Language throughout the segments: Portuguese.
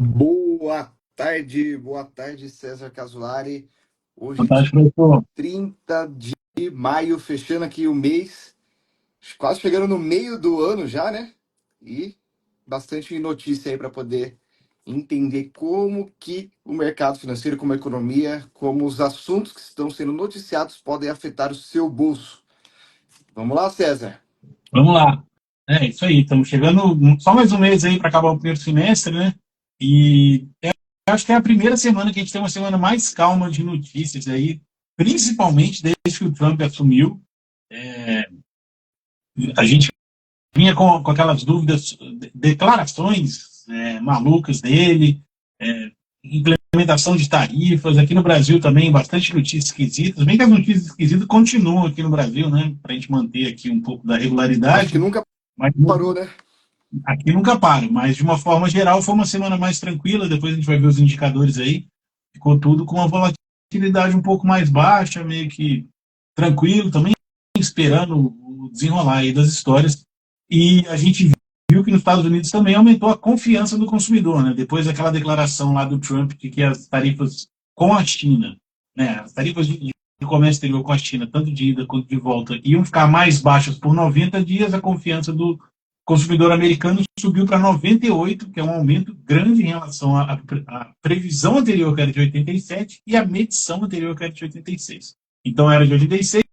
Boa tarde, César Casolari. Hoje, Boa tarde, dia professor. 30 de maio, fechando aqui o mês, quase chegando no meio do ano já, né? E bastante notícia aí para poder entender como que o mercado financeiro, como a economia, como os assuntos que estão sendo noticiados podem afetar o seu bolso. Vamos lá, César. Vamos lá. É isso aí, estamos chegando só mais um mês aí para acabar o primeiro semestre, né? E eu acho que é a primeira semana que a gente tem uma semana mais calma de notícias aí, principalmente desde que o Trump assumiu. A gente vinha com aquelas dúvidas, declarações malucas dele, é, implementação de tarifas. Aqui no Brasil também, bastante notícias esquisitas. Bem que as notícias esquisitas continuam aqui no Brasil, né? Para a gente manter aqui um pouco da Acho que regularidade. nunca Mas parou, né? aqui nunca para, mas de uma forma geral foi uma semana mais tranquila. Depois a gente vai ver os indicadores aí. Ficou tudo com uma volatilidade um pouco mais baixa, meio que tranquilo, também esperando o desenrolar aí das histórias. E a gente viu que nos Estados Unidos também aumentou a confiança do consumidor, né? Depois daquela declaração lá do Trump de que as tarifas com a China, né, as tarifas de comércio exterior com a China, tanto de ida quanto de volta, iam ficar mais baixas por 90 dias, a confiança do consumidor americano subiu para 98, que é um aumento grande em relação à previsão anterior, que era de 87, e à medição anterior, que era de 86. Então era de 86,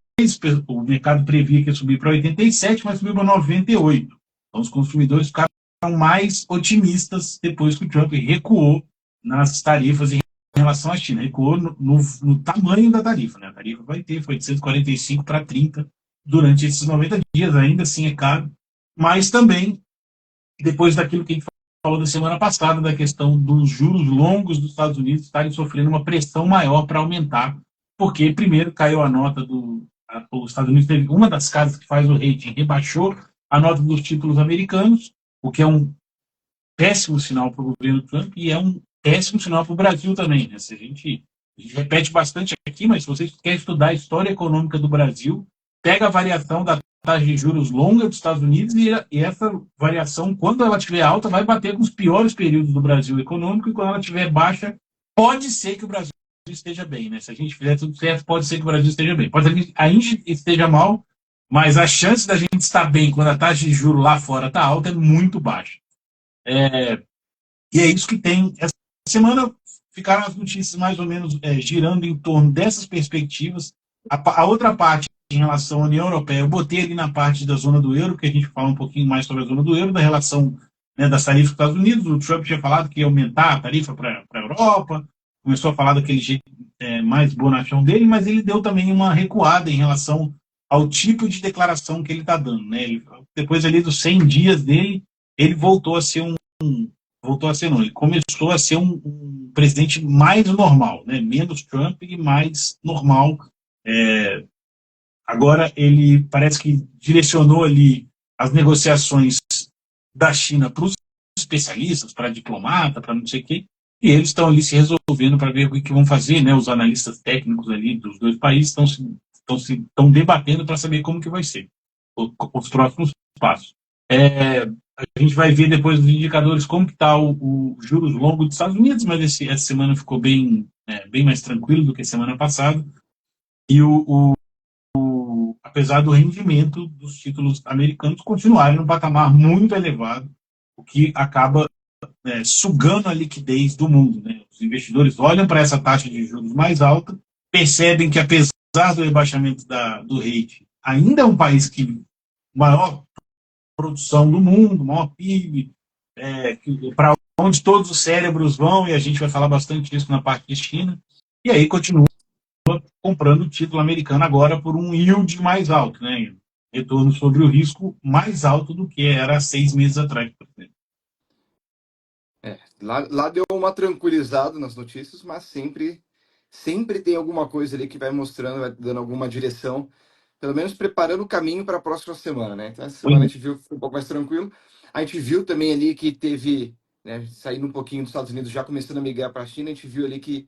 o mercado previa que ia subir para 87, mas subiu para 98. Então os consumidores ficaram mais otimistas depois que o Trump recuou nas tarifas em relação à China, recuou no tamanho da tarifa. Né? A tarifa foi de 145 para 30 durante esses 90 dias, ainda assim é caro, mas também, depois daquilo que a gente falou da semana passada, da questão dos juros longos dos Estados Unidos estarem sofrendo uma pressão maior para aumentar, porque primeiro caiu a nota os Estados Unidos teve uma das casas que faz o rating, rebaixou a nota dos títulos americanos, o que é um péssimo sinal para o governo Trump e é um péssimo sinal para o Brasil também. Né? Se a gente repete bastante aqui, mas se você quer estudar a história econômica do Brasil, pega a variação da taxa de juros longa dos Estados Unidos e essa variação, quando ela estiver alta, vai bater com os piores períodos do Brasil econômico, e quando ela estiver baixa, pode ser que o Brasil esteja bem. Né? Se a gente fizer tudo certo, pode ser que o Brasil esteja bem. Pode ser que a gente esteja mal, mas a chance da gente estar bem quando a taxa de juros lá fora está alta é muito baixa. E é isso que tem. Essa semana ficaram as notícias mais ou menos girando em torno dessas perspectivas. A outra parte, em relação à União Europeia, eu botei ali na parte da zona do euro, que a gente fala um pouquinho mais sobre a zona do euro, da relação, né, das tarifas dos Estados Unidos. O Trump tinha falado que ia aumentar a tarifa para a Europa, começou a falar daquele jeito mais bonachão dele, mas ele deu também uma recuada em relação ao tipo de declaração que ele está dando. Né? Depois ali dos 100 dias dele, ele voltou a ser não, ele começou a ser um presidente mais normal, né? Menos Trump e mais normal. É, agora ele parece que direcionou ali as negociações da China para os especialistas, para diplomata, para não sei o quê, e eles estão ali se resolvendo para ver o que vão fazer, né? Os analistas técnicos ali dos dois países estão debatendo para saber como que vai ser os próximos passos. A gente vai ver depois dos indicadores como está o juros longo dos Estados Unidos, mas essa semana ficou bem mais tranquilo do que a semana passada. E apesar do rendimento dos títulos americanos continuarem num patamar muito elevado, o que acaba sugando a liquidez do mundo. Né? Os investidores olham para essa taxa de juros mais alta, percebem que apesar do rebaixamento do rate, ainda é um país que maior produção do mundo, maior PIB, para onde todos os cérebros vão, e a gente vai falar bastante disso na parte de China, e aí continua comprando o título americano agora por um yield mais alto, né? Retorno sobre o risco mais alto do que era há 6 meses atrás, por exemplo. Lá deu uma tranquilizada nas notícias, mas sempre tem alguma coisa ali que vai mostrando, vai dando alguma direção, pelo menos preparando o caminho para a próxima semana, né? Então, essa semana a gente viu que foi um pouco mais tranquilo. A gente viu também ali que teve, né, saindo um pouquinho dos Estados Unidos, já começando a migrar para a China, a gente viu ali que,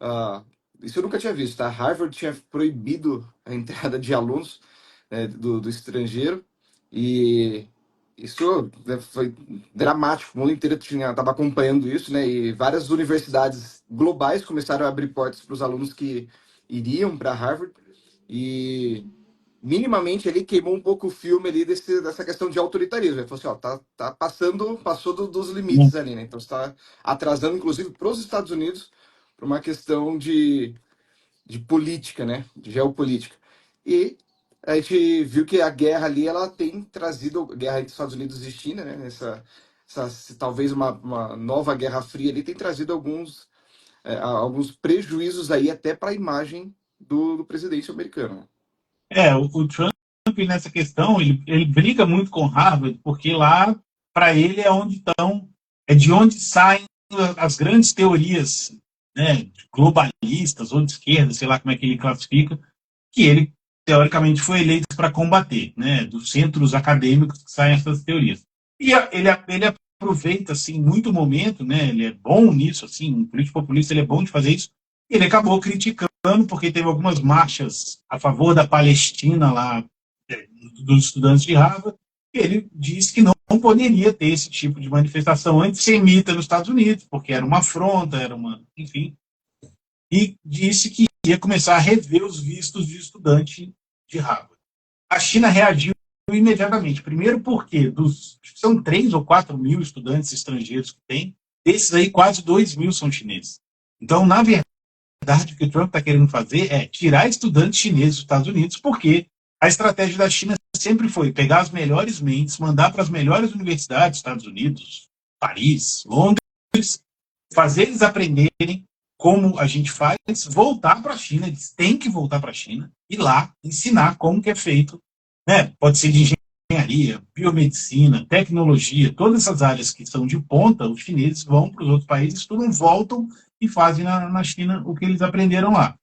ah, isso eu nunca tinha visto, tá? Harvard tinha proibido a entrada de alunos, né, do estrangeiro, e Isso, né, foi dramático. O mundo inteiro estava acompanhando isso, né? E várias universidades globais começaram a abrir portas para os alunos que iriam para Harvard. E minimamente ele queimou um pouco o filme ali dessa questão de autoritarismo. Ele falou assim, ó, passou dos limites ali, né? Então está atrasando, inclusive, para os Estados Unidos, por uma questão de política, né? De geopolítica. E a gente viu que a guerra ali, ela tem trazido, a guerra entre Estados Unidos e China, né? Talvez uma nova Guerra Fria ali, tem trazido alguns prejuízos aí até para a imagem do presidente americano, né? O Trump, nessa questão, ele briga muito com Harvard, porque lá, para ele, é de onde saem as grandes teorias, né, globalistas ou de esquerda, sei lá como é que ele classifica, que ele, teoricamente, foi eleito para combater, né, dos centros acadêmicos que saem essas teorias. E ele aproveita, assim, muito o momento, né, ele é bom nisso, assim, um político populista, ele é bom de fazer isso, e ele acabou criticando, porque teve algumas marchas a favor da Palestina lá, dos estudantes de Harvard, e ele disse que não poderia ter esse tipo de manifestação antissemita nos Estados Unidos, porque era uma afronta, enfim, e disse que ia começar a rever os vistos de estudante de Harvard. A China reagiu imediatamente. Primeiro porque são 3 ou 4 mil estudantes estrangeiros que tem, desses aí quase 2 mil são chineses. Então, na verdade, o que o Trump está querendo fazer é tirar estudantes chineses dos Estados Unidos, porque a estratégia da China sempre foi pegar as melhores mentes, mandar para as melhores universidades dos Estados Unidos, Paris, Londres, fazer eles aprenderem como a gente faz, voltar para a China, eles têm que voltar para a China e lá ensinar como que é feito, né? Pode ser de engenharia, biomedicina, tecnologia, todas essas áreas que são de ponta, os chineses vão para os outros países, estudam, voltam e fazem na China o que eles aprenderam lá.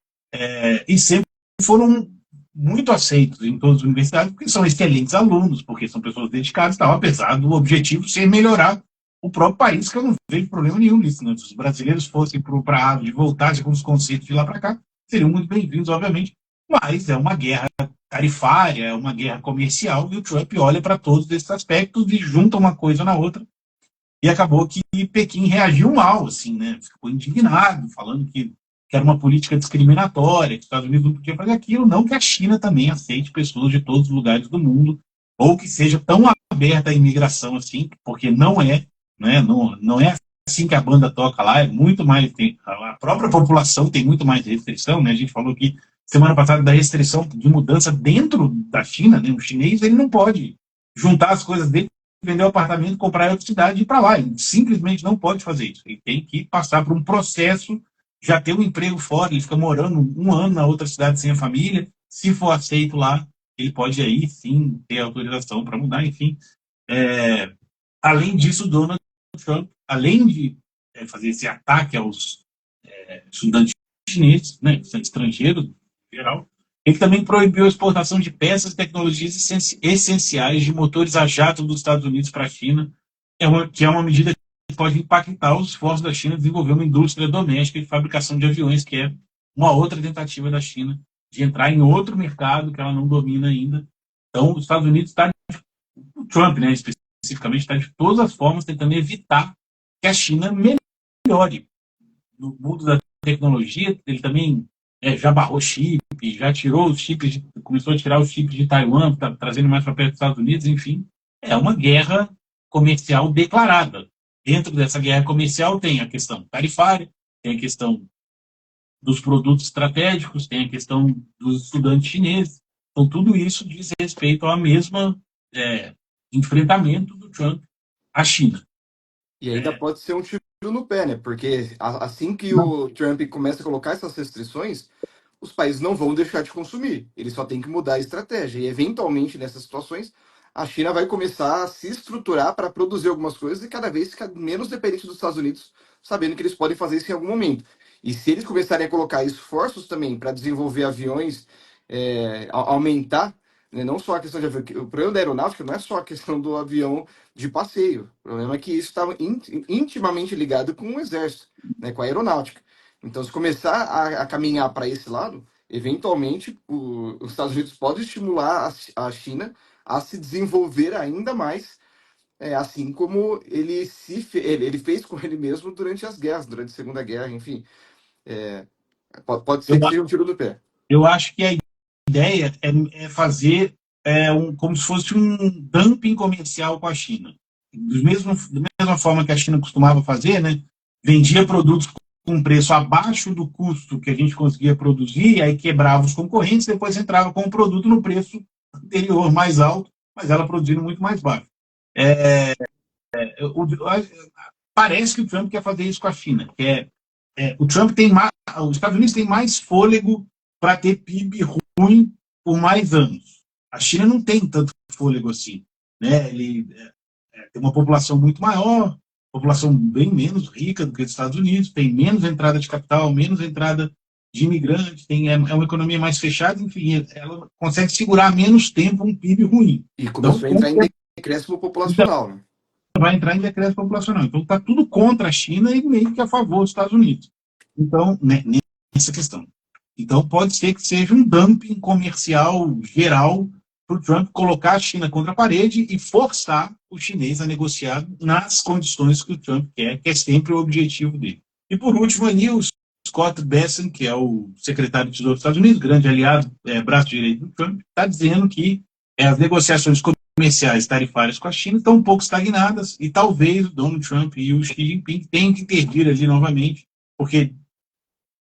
E sempre foram muito aceitos em todas as universidades, porque são excelentes alunos, porque são pessoas dedicadas, tal, apesar do objetivo ser melhorar o próprio país, que eu não vejo problema nenhum nisso. Né? Se os brasileiros fossem para a Harvard e voltassem com os conceitos de lá para cá, seriam muito bem-vindos, obviamente, mas é uma guerra tarifária, é uma guerra comercial, e o Trump olha para todos esses aspectos e junta uma coisa na outra, e acabou que Pequim reagiu mal, assim, né? Ficou indignado, falando que era uma política discriminatória, que os Estados Unidos não podiam fazer aquilo, não que a China também aceite pessoas de todos os lugares do mundo, ou que seja tão aberta à imigração assim, porque não é, né? Não é assim que a banda toca lá, é muito mais, a própria população tem muito mais restrição, né? A gente falou que semana passada da restrição de mudança dentro da China, né? O chinês ele não pode juntar as coisas dele, vender o apartamento, comprar em outra cidade e ir para lá. Ele simplesmente não pode fazer isso. Ele tem que passar por um processo, já ter um emprego fora, ele fica morando um ano na outra cidade sem a família. Se for aceito lá, ele pode aí sim ter autorização para mudar, enfim. É, além disso, Donald Trump, além de fazer esse ataque aos estudantes chineses, né, estrangeiros em geral, ele também proibiu a exportação de peças e tecnologias essenciais de motores a jato dos Estados Unidos para a China, que é uma medida que pode impactar os esforços da China em desenvolver uma indústria doméstica de fabricação de aviões, que é uma outra tentativa da China de entrar em outro mercado que ela não domina ainda. Então, os Estados Unidos está, o Trump, né, especificamente, está de todas as formas tentando evitar que a China melhore no mundo da tecnologia. Ele também já barrou chip, já tirou os chips, começou a tirar os chips de Taiwan, tá trazendo mais para perto dos Estados Unidos, enfim. É uma guerra comercial declarada. Dentro dessa guerra comercial tem a questão tarifária, tem a questão dos produtos estratégicos, tem a questão dos estudantes chineses. Então, tudo isso diz respeito ao mesmo enfrentamento do Trump à China. E ainda pode ser um tiro no pé, né? Porque assim que Não. o Trump começa a colocar essas restrições, os países não vão deixar de consumir. Eles só têm que mudar a estratégia. E, eventualmente, nessas situações, a China vai começar a se estruturar para produzir algumas coisas e cada vez ficar menos dependente dos Estados Unidos, sabendo que eles podem fazer isso em algum momento. E se eles começarem a colocar esforços também para desenvolver aviões, aumentar, né, não só a questão de avião, o problema da aeronáutica não é só a questão do avião de passeio. O problema é que isso está intimamente ligado com o exército, né, com a aeronáutica. Então, se começar a caminhar para esse lado, eventualmente os Estados Unidos podem estimular a China a se desenvolver ainda mais Assim como ele fez com ele mesmo durante as guerras, durante a Segunda Guerra, enfim. É, pode Eu, ser que seja um tiro do pé. eu acho que a ideia é fazer como se fosse um dumping comercial com a China. Da mesma forma que a China costumava fazer, né? Vendia produtos com preço abaixo do custo que a gente conseguia produzir, aí quebrava os concorrentes, depois entrava com o produto no preço anterior mais alto, mas ela produzindo muito mais baixo. O, parece que o Trump quer fazer isso com a China. O Trump tem mais, os Estados Unidos têm mais fôlego para ter PIB ruim por mais anos. A China não tem tanto fôlego assim, né? Ele tem uma população muito maior, população bem menos rica do que os Estados Unidos, tem menos entrada de capital, menos entrada de imigrantes, é uma economia mais fechada, enfim, ela consegue segurar menos tempo um PIB ruim. E Então, começou a entrar em decréscimo populacional, né? vai entrar em decréscimo populacional. Então, está tudo contra a China e meio que a favor dos Estados Unidos. Então, né, nessa questão. Então, pode ser que seja um dumping comercial geral para o Trump colocar a China contra a parede e forçar o chinês a negociar nas condições que o Trump quer, que é sempre o objetivo dele. E, por último, ali, o Scott Bessent, que é o secretário de Tesouro dos Estados Unidos, grande aliado, braço direito do Trump, está dizendo que as negociações comerciais tarifárias com a China estão um pouco estagnadas e talvez o Donald Trump e o Xi Jinping tenham que intervir ali novamente, porque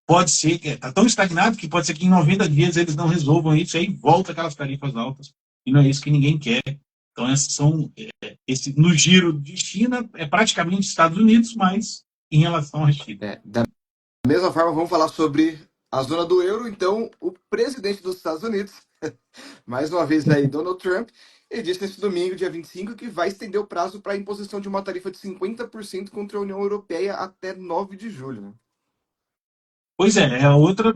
pode ser que está tão estagnado que pode ser que em 90 dias eles não resolvam isso e aí volta aquelas tarifas altas e não é isso que ninguém quer. Então, essas são, no giro de China, é praticamente Estados Unidos, mas em relação à China. Da mesma forma, vamos falar sobre a zona do euro. Então, o presidente dos Estados Unidos, mais uma vez aí, Donald Trump, ele disse nesse domingo, dia 25, que vai estender o prazo para a imposição de uma tarifa de 50% contra a União Europeia até 9 de julho. Né? Pois é outra.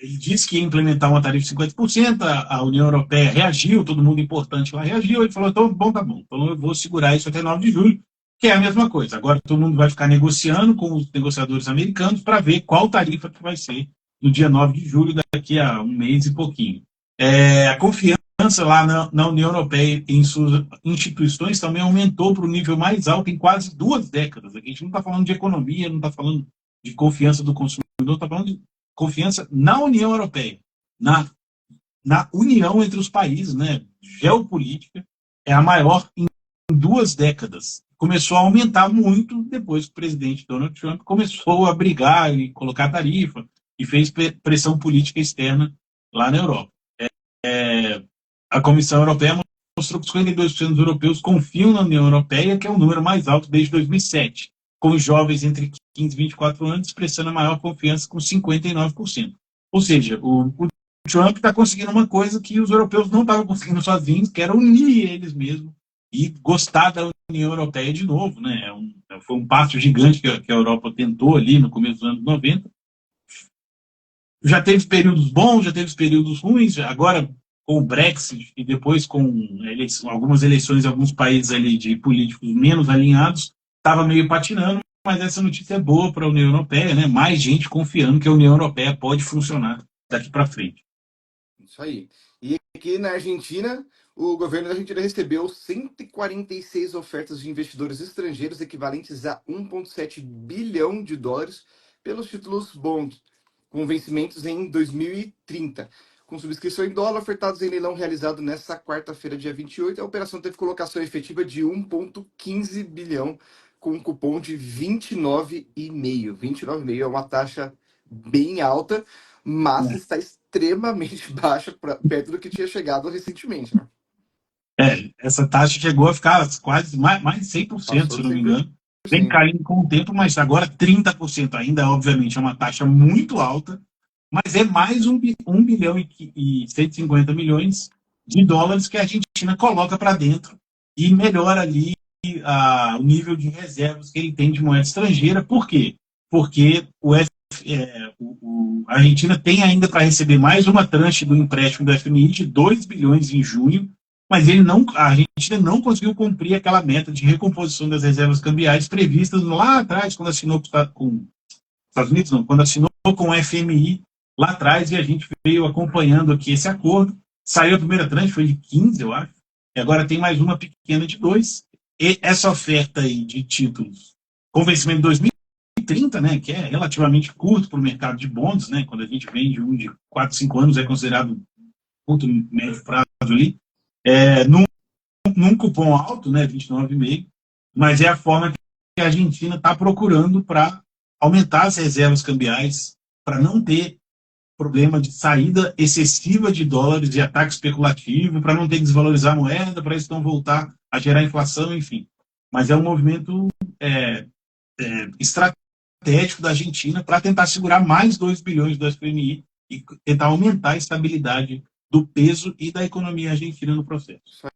Ele disse que ia implementar uma tarifa de 50%, a União Europeia reagiu, todo mundo importante lá reagiu, ele falou, então, bom, tá bom, então eu vou segurar isso até 9 de julho, que é a mesma coisa. Agora todo mundo vai ficar negociando com os negociadores americanos para ver qual tarifa que vai ser no dia 9 de julho, daqui a um mês e pouquinho. A confiança lá na União Europeia em suas instituições também aumentou para o nível mais alto em quase 2 décadas. A gente não está falando de economia, não está falando de confiança do consumidor, está falando de confiança na União Europeia, na união entre os países, né? Geopolítica é a maior em 2 décadas. Começou a aumentar muito depois que o presidente Donald Trump começou a brigar e colocar tarifa e fez pressão política externa lá na Europa. A Comissão Europeia mostrou que 52% dos europeus confiam na União Europeia, que é o número mais alto desde 2007, com os jovens entre 15 e 24 anos expressando a maior confiança com 59%. Ou seja, o Trump está conseguindo uma coisa que os europeus não estavam conseguindo sozinhos, que era unir eles mesmos e gostar da União Europeia de novo. Né? Foi um passo gigante que a Europa tentou ali no começo dos anos 90. Já teve períodos bons, já teve períodos ruins, agora com o Brexit e depois com algumas eleições em alguns países ali de políticos menos alinhados, estava meio patinando, mas essa notícia é boa para a União Europeia, né? Mais gente confiando que a União Europeia pode funcionar daqui para frente. Isso aí. E aqui na Argentina, o governo da Argentina recebeu 146 ofertas de investidores estrangeiros equivalentes a 1,7 bilhão de dólares pelos títulos bond, com vencimentos em 2030. Com subscrição em dólar, ofertados em leilão realizado nesta quarta-feira, dia 28, a operação teve colocação efetiva de 1,15 bilhão, com um cupom de 29,5. 29,5 é uma taxa bem alta, mas está extremamente baixa perto do que tinha chegado recentemente. Né? Essa taxa chegou a ficar quase mais de 100%, Passou se de não me engano. 100%. Vem caindo com o tempo, mas agora 30% ainda, obviamente, é uma taxa muito alta, mas é mais 1 bilhão e 150 milhões de dólares que a Argentina coloca para dentro e melhora ali o nível de reservas que ele tem de moeda estrangeira. Por quê? Porque a Argentina tem ainda para receber mais uma tranche do empréstimo do FMI de 2 bilhões em junho, mas a Argentina não conseguiu cumprir aquela meta de recomposição das reservas cambiais previstas lá atrás, quando assinou com os Estados Unidos, não, quando assinou com o FMI lá atrás, e a gente veio acompanhando aqui esse acordo. Saiu a primeira tranche, foi de 15, eu acho, e agora tem mais uma pequena de 2. essa oferta aí de títulos com vencimento em 2030, né, que é relativamente curto para o mercado de bonds, né, quando a gente vende um de 4, 5 anos, é considerado curto, médio prazo ali, num cupom alto, né, 29,5, mas é a forma que a Argentina está procurando para aumentar as reservas cambiais, para não ter problema de saída excessiva de dólares, de ataque especulativo, para não ter que desvalorizar a moeda, para isso não voltar a gerar inflação, enfim. Mas é um movimento estratégico da Argentina para tentar segurar mais 2 bilhões do FMI e tentar aumentar a estabilidade do peso e da economia argentina no processo.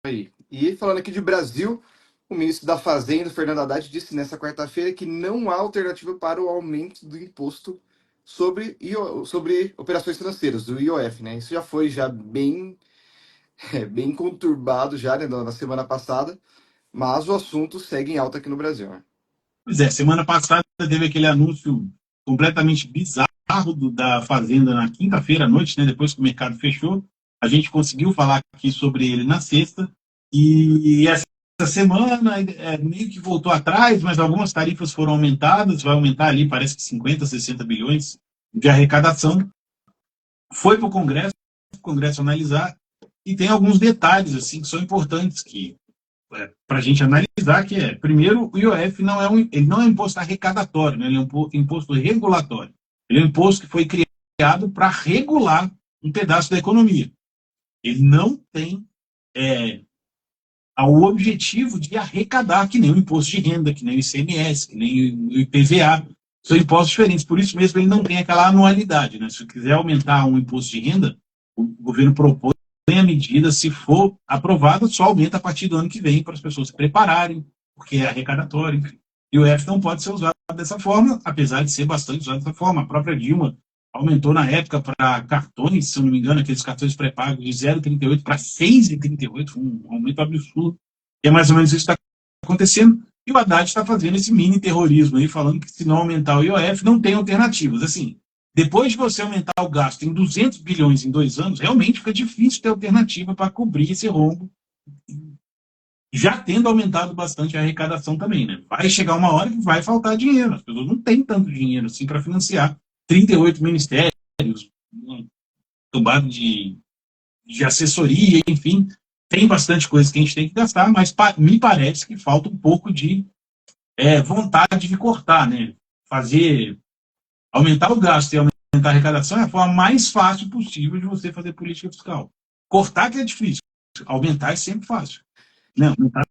Aí. E falando aqui de Brasil, o ministro da Fazenda, Fernando Haddad, disse nessa quarta-feira que não há alternativa para o aumento do imposto sobre operações financeiras, do IOF, né? Isso já foi bem, bem conturbado já, né, na semana passada, mas o assunto segue em alta aqui no Brasil, né? Pois é, semana passada teve aquele anúncio completamente bizarro da Fazenda na quinta-feira à noite, né, depois que o mercado fechou. A gente conseguiu falar aqui sobre ele na sexta, e essa semana meio que voltou atrás, mas algumas tarifas foram aumentadas, vai aumentar ali, parece que 50, 60 bilhões de arrecadação. Foi para o Congresso analisar, e tem alguns detalhes assim que são importantes que para a gente analisar, que é, primeiro, o IOF ele não é um imposto arrecadatório, né? Ele é um imposto regulatório. Ele é um imposto que foi criado para regular um pedaço da economia. Ele não tem o objetivo de arrecadar, que nem o imposto de renda, que nem o ICMS, que nem o IPVA. São impostos diferentes, por isso mesmo ele não tem aquela anualidade, né? Se quiser aumentar um imposto de renda, o governo propõe a medida, se for aprovada, só aumenta a partir do ano que vem para as pessoas se prepararem, porque é arrecadatório, enfim. E o F não pode ser usado dessa forma, apesar de ser bastante usado dessa forma. A própria Dilma aumentou na época para cartões, se eu não me engano, aqueles cartões pré-pagos de 0,38 para 6,38, um aumento absurdo. E é mais ou menos isso que está acontecendo. E o Haddad está fazendo esse mini terrorismo aí, falando que se não aumentar o IOF, não tem alternativas. Assim, depois de você aumentar o gasto em 200 bilhões em 2 anos, realmente fica difícil ter alternativa para cobrir esse rombo, já tendo aumentado bastante a arrecadação também, né? Vai chegar uma hora que vai faltar dinheiro, as pessoas não têm tanto dinheiro assim para financiar 38 ministérios, tomado de assessoria, enfim, tem bastante coisa que a gente tem que gastar, mas me parece que falta um pouco de vontade de cortar, né? Aumentar o gasto e aumentar a arrecadação é a forma mais fácil possível de você fazer política fiscal. Cortar que é difícil, aumentar é sempre fácil. Né? Aumentar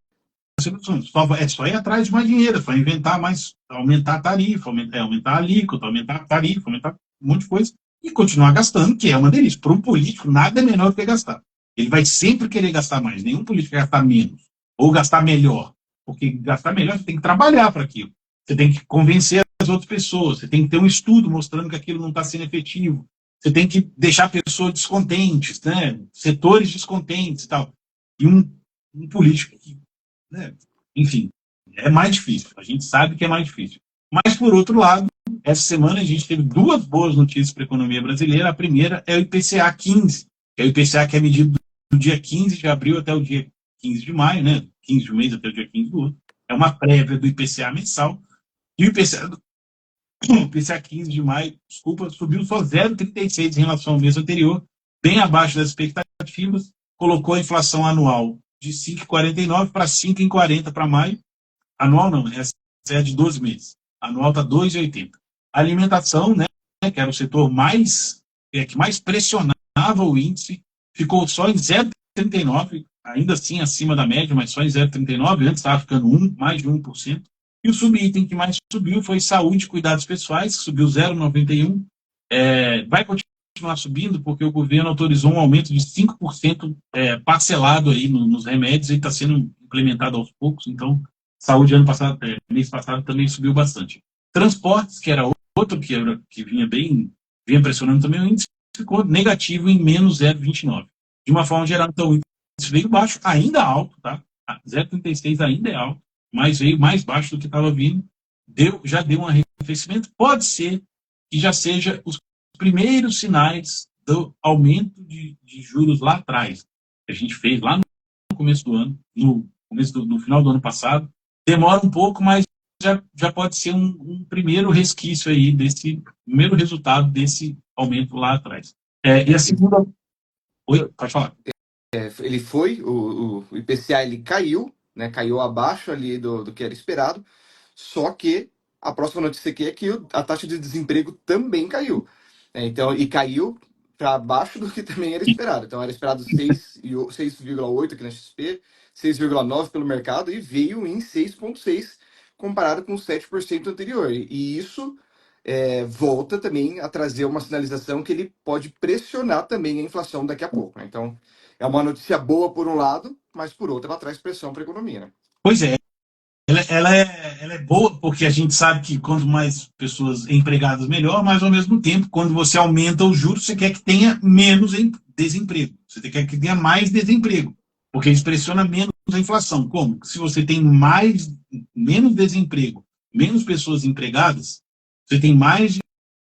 é só ir atrás de mais dinheiro, é só inventar mais, aumentar a tarifa, aumentar a alíquota, aumentar a tarifa, aumentar um monte de coisa e continuar gastando, que é uma delícia. Para um político, nada é melhor do que gastar. Ele vai sempre querer gastar mais, nenhum político quer gastar menos ou gastar melhor, porque gastar melhor você tem que trabalhar para aquilo, você tem que convencer as outras pessoas, você tem que ter um estudo mostrando que aquilo não está sendo efetivo, você tem que deixar pessoas descontentes, né? Setores descontentes e tal. E um político que, né? Enfim, é mais difícil. A gente sabe que é mais difícil. Mas, por outro lado, essa semana a gente teve 2 boas notícias para a economia brasileira. A primeira é o IPCA 15, que é o IPCA que é medido do dia 15 de abril até o dia 15 de maio, né? 15 de um mês até o dia 15 do outro. É uma prévia do IPCA mensal. E o IPCA 15 de maio, desculpa, subiu só 0,36 em relação ao mês anterior, bem abaixo das expectativas, colocou a inflação anual de 5,49 para 5,40 para maio. Anual não, essa é de 12 meses. Anual está 2,80. A alimentação, né, que era o setor que mais pressionava o índice, ficou só em 0,39, ainda assim acima da média, mas só em 0,39, antes estava ficando mais de 1%. E o subitem que mais subiu foi saúde e cuidados pessoais, que subiu 0,91. Vai continuar subindo, porque o governo autorizou um aumento de 5% parcelado aí nos remédios, e está sendo implementado aos poucos, então saúde mês passado também subiu bastante. Transportes, que era outro que vinha pressionando também, o índice ficou negativo em menos 0,29. De uma forma geral, então, o índice veio baixo, ainda alto, tá? 0,36 ainda é alto, mas veio mais baixo do que estava vindo, já deu um arrefecimento. Pode ser que já seja os primeiros sinais do aumento de juros lá atrás, que a gente fez lá no começo do ano, no começo do final do ano passado. Demora um pouco, mas já pode ser um primeiro resquício aí desse primeiro resultado desse aumento lá atrás. E a segunda. Oi, pode falar. Ele foi, o IPCA ele caiu, né? Caiu abaixo ali do que era esperado. Só que a próxima notícia aqui é que a taxa de desemprego também caiu. Então, e caiu para abaixo do que também era esperado. Então, era esperado 6,8 aqui na XP, 6,9 pelo mercado, e veio em 6,6 comparado com 7% anterior. E isso volta também a trazer uma sinalização que ele pode pressionar também a inflação daqui a pouco, né? Então, é uma notícia boa por um lado, mas por outro ela traz pressão para a economia, né? Pois é, ela é boa porque a gente sabe que quanto mais pessoas empregadas, melhor, mas ao mesmo tempo, quando você aumenta os juros, você quer que tenha menos desemprego. Você quer que tenha mais desemprego, porque isso pressiona menos a inflação. Como? Se você tem menos desemprego, menos pessoas empregadas, você tem mais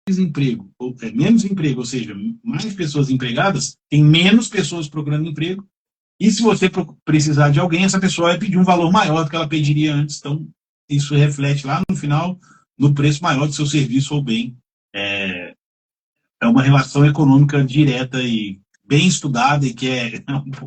desemprego, ou menos emprego, ou seja, mais pessoas empregadas, tem menos pessoas procurando emprego, e se você precisar de alguém, essa pessoa vai pedir um valor maior do que ela pediria antes. Então, isso reflete lá no final no preço maior do seu serviço ou bem. É, é uma relação econômica direta e bem estudada e que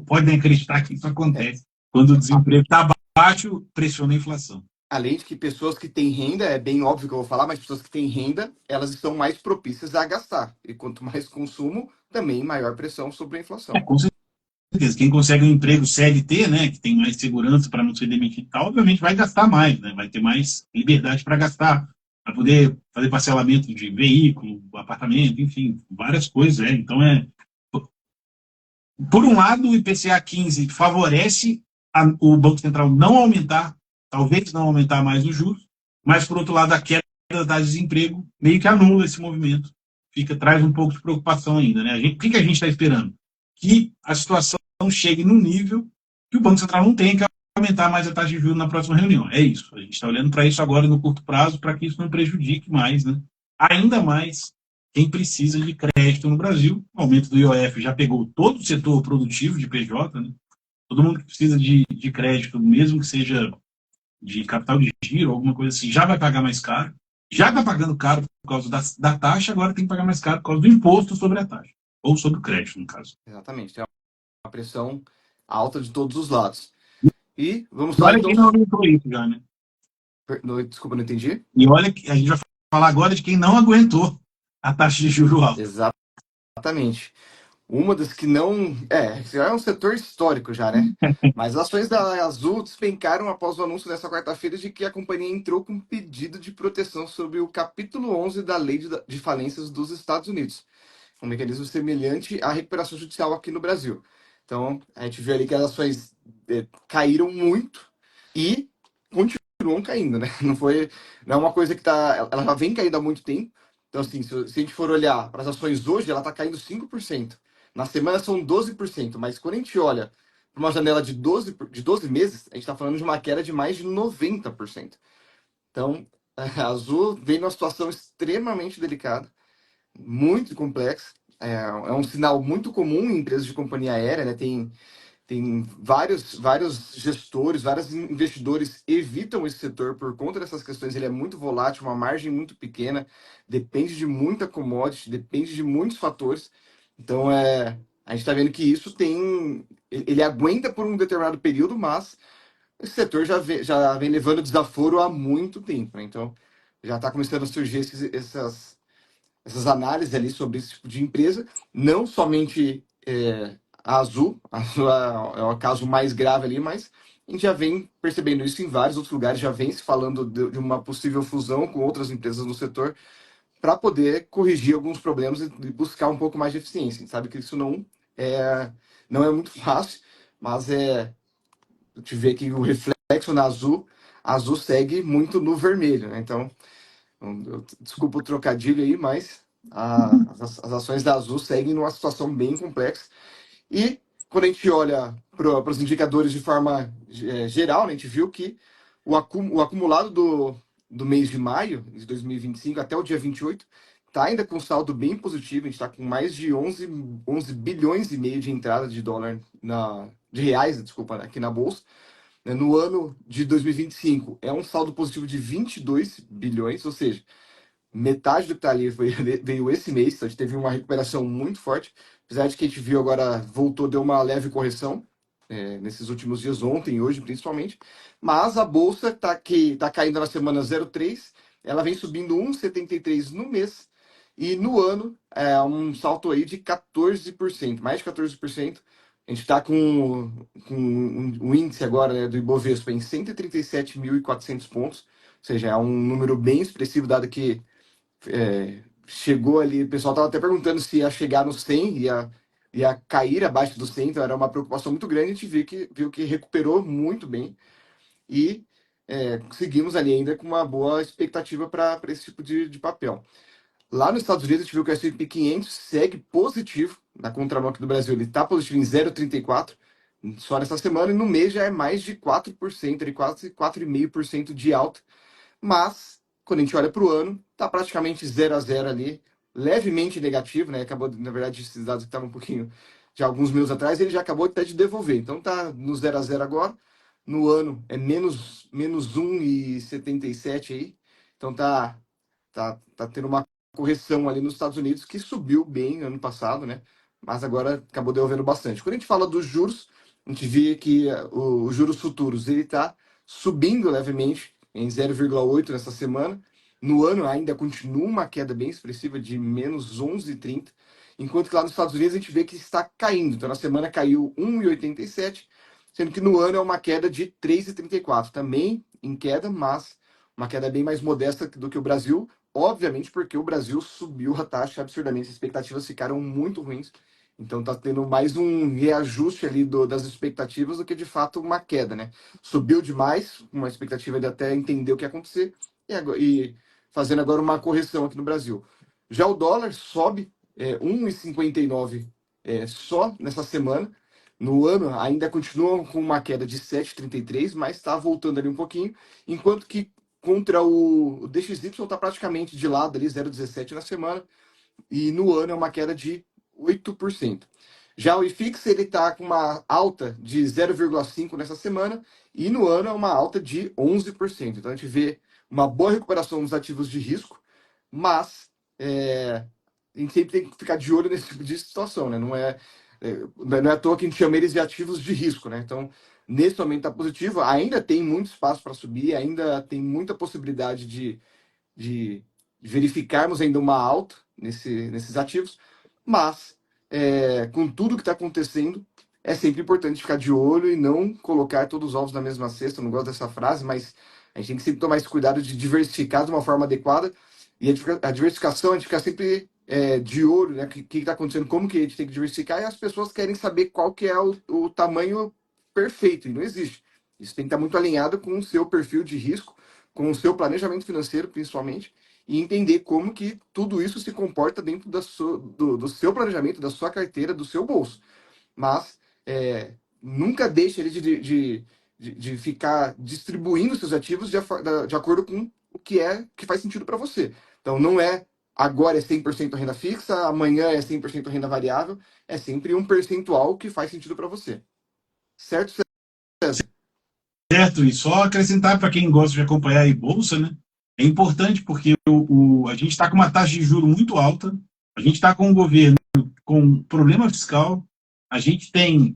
podem acreditar que isso É, acontece. Quando o desemprego está baixo, pressiona a inflação. além de que pessoas que têm renda, é bem óbvio que eu vou falar, mas pessoas que têm renda, elas estão mais propícias a gastar. E quanto mais consumo, também maior pressão sobre a inflação. Com certeza. Quem consegue um emprego CLT, né, que tem mais segurança para não ser demitido, tá, obviamente vai gastar mais, né, vai ter mais liberdade para gastar, para poder fazer parcelamento de veículo, apartamento, enfim, várias coisas. Então, por um lado, o IPCA 15 favorece o Banco Central não aumentar, talvez não aumentar mais os juros, mas, por outro lado, a queda da taxa de desemprego meio que anula esse movimento, traz um pouco de preocupação ainda. Né? O que a gente está esperando? Que a situação chegue num nível que o Banco Central não tenha que aumentar mais a taxa de juros na próxima reunião. É isso. A gente está olhando para isso agora no curto prazo, para que isso não prejudique mais, né? Ainda mais quem precisa de crédito no Brasil. O aumento do IOF já pegou todo o setor produtivo de PJ, né? Todo mundo que precisa de crédito, mesmo que seja de capital de giro, alguma coisa assim, já vai pagar mais caro. Já está pagando caro por causa da taxa, agora tem que pagar mais caro por causa do imposto sobre a taxa. Ou sobre o crédito, no caso. Exatamente. Tem uma pressão alta de todos os lados. E vamos E falar olha então. quem não aguentou isso já, né? Desculpa, não entendi. E olha que a gente vai falar agora de quem não aguentou a taxa de juros alta. Exatamente. Uma das que não. Já é um setor histórico já, né? Mas as ações da Azul despencaram após o anúncio nessa quarta-feira de que a companhia entrou com um pedido de proteção sobre o capítulo 11 da Lei de Falências dos Estados Unidos, um mecanismo semelhante à recuperação judicial aqui no Brasil. Então, a gente vê ali que as ações caíram muito e continuam caindo, né? Não é uma coisa que tá. Ela já vem caindo há muito tempo. Então, assim, se a gente for olhar para as ações hoje, ela está caindo 5%. Na semana são 12%, mas quando a gente olha para uma janela de 12 meses, a gente está falando de uma queda de mais de 90%. Então, a Azul vem numa situação extremamente delicada, muito complexa. É um sinal muito comum em empresas de companhia aérea, né? Tem vários gestores, vários investidores evitam esse setor por conta dessas questões. Ele é muito volátil, uma margem muito pequena, depende de muita commodity, depende de muitos fatores. Então, a gente está vendo que isso ele aguenta por um determinado período, mas esse setor já vem levando desaforo há muito tempo, né? Então, já está começando a surgir essas análises ali sobre esse tipo de empresa, não somente a Azul é o caso mais grave ali, mas a gente já vem percebendo isso em vários outros lugares, já vem se falando de uma possível fusão com outras empresas no setor para poder corrigir alguns problemas e buscar um pouco mais de eficiência. A gente sabe que isso não é muito fácil, mas a gente vê que o reflexo na Azul, a Azul segue muito no vermelho, né? Então, desculpa o trocadilho aí, mas as ações da Azul seguem numa situação bem complexa. E quando a gente olha para os indicadores de forma geral, né, a gente viu que o acumulado do mês de maio de 2025 até o dia 28 está ainda com saldo bem positivo. A gente está com mais de 11 bilhões e meio de entrada de dólar de reais, desculpa, aqui na bolsa. né? No ano de 2025 é um saldo positivo de 22 bilhões, ou seja, metade do que está ali veio esse mês, então a gente teve uma recuperação muito forte, apesar de que a gente viu agora, voltou, deu uma leve correção, nesses últimos dias, ontem e hoje principalmente, mas a bolsa tá caindo na semana 03, ela vem subindo 1,73 no mês, e no ano é um salto aí de 14%, mais de 14%. A gente está com um índice agora, né, do Ibovespa em 137.400 pontos, ou seja, é um número bem expressivo, dado que chegou ali, o pessoal estava até perguntando se ia chegar no 100, ia cair abaixo do 100, então era uma preocupação muito grande. A gente viu que recuperou muito bem e seguimos ali ainda com uma boa expectativa para esse tipo de papel. Lá nos Estados Unidos, a gente viu que o S&P 500 segue positivo na contramão aqui do Brasil. Ele está positivo em 0,34 só nessa semana, e no mês já é mais de 4%, ele quase 4,5% de alta. Mas, quando a gente olha para o ano, está praticamente 0 a 0 ali, levemente negativo, né? Acabou, na verdade, esses dados que estavam um pouquinho de alguns meses atrás, ele já acabou até de devolver. Então tá no 0 a 0 agora. No ano é menos 1,77 aí. Então tá tendo uma correção ali nos Estados Unidos, que subiu bem ano passado, né? Mas agora acabou devolvendo bastante. Quando a gente fala dos juros, a gente vê que os juros futuros ele está subindo levemente em 0,8 nessa semana. No ano ainda continua uma queda bem expressiva de menos 11,30, enquanto que lá nos Estados Unidos a gente vê que está caindo. Então na semana caiu 1,87, sendo que no ano é uma queda de 3,34, também em queda, mas uma queda bem mais modesta do que o Brasil, obviamente porque o Brasil subiu a taxa absurdamente, as expectativas ficaram muito ruins. Então tá tendo mais um reajuste ali das expectativas do que de fato uma queda, né? Subiu demais, uma expectativa de até entender o que ia acontecer, e fazendo agora uma correção aqui no Brasil. Já o dólar sobe 1,59 só nessa semana. No ano ainda continua com uma queda de 7,33, mas está voltando ali um pouquinho, enquanto que contra o DXY está praticamente de lado ali, 0,17 na semana, e no ano é uma queda de 8%. Já o IFIX ele está com uma alta de 0,5 nessa semana, e no ano é uma alta de 11%. Então a gente vê uma boa recuperação nos ativos de risco, mas a gente sempre tem que ficar de olho nesse tipo de situação, né? Não é à toa que a gente chama eles de ativos de risco, né? Então, nesse momento está positivo, ainda tem muito espaço para subir, ainda tem muita possibilidade de verificarmos ainda uma alta nesses ativos, mas com tudo que está acontecendo, é sempre importante ficar de olho e não colocar todos os ovos na mesma cesta. Eu não gosto dessa frase, mas a gente tem que sempre tomar esse cuidado de diversificar de uma forma adequada. E a diversificação, a gente fica sempre de olho, né? O que está acontecendo, como que a gente tem que diversificar, e as pessoas querem saber qual que é o tamanho perfeito, e não existe. Isso tem que estar muito alinhado com o seu perfil de risco, com o seu planejamento financeiro, principalmente, e entender como que tudo isso se comporta dentro do seu planejamento, da sua carteira, do seu bolso. Mas nunca deixe ele de ficar distribuindo seus ativos de acordo com o que faz sentido para você. Então, não é agora é 100% renda fixa, amanhã é 100% renda variável, é sempre um percentual que faz sentido para você. Certo, César? Certo, e só acrescentar para quem gosta de acompanhar a bolsa, né? É importante porque a gente está com uma taxa de juros muito alta, a gente está com um governo com problema fiscal, a gente tem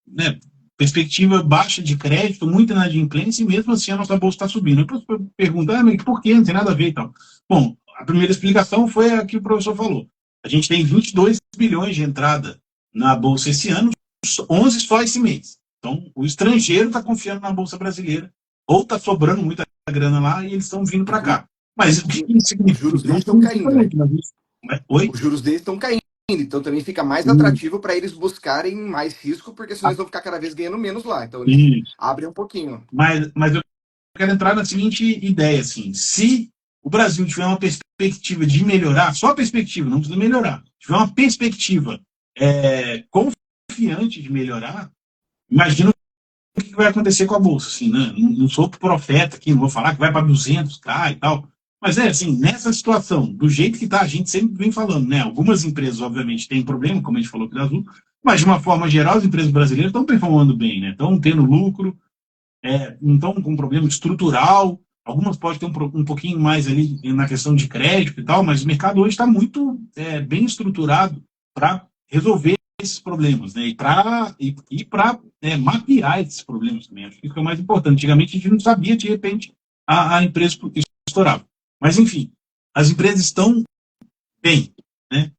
né, perspectiva baixa de crédito, muita inadimplência, e mesmo assim a nossa bolsa está subindo. Eu pergunto, mas por quê? Não tem nada a ver e tal. Bom, a primeira explicação foi a que o professor falou. A gente tem 22 bilhões de entrada na bolsa esse ano, 11 só esse mês. Então, o estrangeiro está confiando na bolsa brasileira, ou está sobrando muita grana lá e eles estão vindo para cá. Mas o que isso Os significa? juros Não deles estão caindo, né? Oi? Os juros deles estão caindo. Então também fica mais atrativo para eles buscarem mais risco, porque senão eles vão ficar cada vez ganhando menos lá. Então eles Isso. abrem um pouquinho. Mas eu quero entrar na seguinte ideia, assim, se o Brasil tiver uma perspectiva de melhorar, só a perspectiva, não precisa melhorar, tiver uma perspectiva confiante de melhorar, imagina o que vai acontecer com a Bolsa, assim, né? Não sou profeta aqui, não vou falar que vai para 200k e tal, mas assim, nessa situação, do jeito que está, a gente sempre vem falando, né? Algumas empresas, obviamente, têm problema, como a gente falou aqui da Azul, Mas, de uma forma geral, as empresas brasileiras estão performando bem, né? Estão tendo lucro, não estão com um problema estrutural. Algumas podem ter um pouquinho mais ali na questão de crédito e tal, mas o mercado hoje está muito bem estruturado para resolver esses problemas, né? E para mapear esses problemas também. Acho que isso é o mais importante. Antigamente a gente não sabia, de repente a empresa estourava. Mas, enfim, as empresas estão bem, né?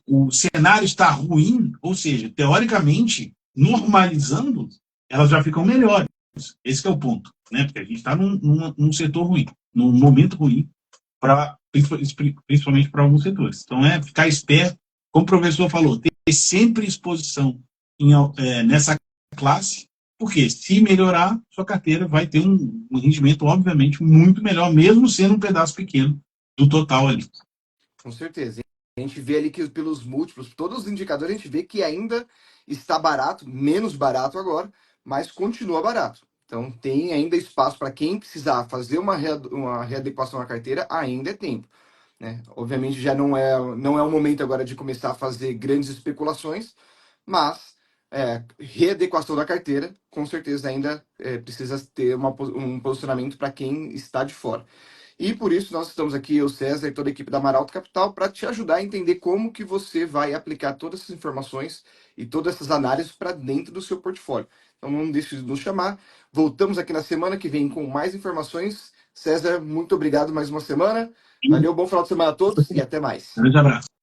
O cenário está ruim, ou seja, teoricamente, normalizando, elas já ficam melhores. Esse é o ponto, né? Porque a gente está num setor ruim, num momento ruim, principalmente para alguns setores. Então, ficar esperto, como o professor falou, ter sempre exposição nessa classe, porque se melhorar, sua carteira vai ter um rendimento, obviamente, muito melhor, mesmo sendo um pedaço pequeno do total ali. Com certeza. A gente vê ali que pelos múltiplos, todos os indicadores, a gente vê que ainda está barato, menos barato agora, mas continua barato. Então tem ainda espaço para quem precisar fazer uma readequação na carteira, ainda é tempo. Né? Obviamente já não é o momento agora de começar a fazer grandes especulações, mas readequação da carteira, com certeza ainda precisa ter um posicionamento para quem está de fora. E por isso nós estamos aqui, eu, César e toda a equipe da Amaralto Capital, para te ajudar a entender como que você vai aplicar todas essas informações e todas essas análises para dentro do seu portfólio. Então não deixe de nos chamar. Voltamos aqui na semana que vem com mais informações. César, muito obrigado mais uma semana. Valeu, bom final de semana a todos e até mais. Um grande abraço.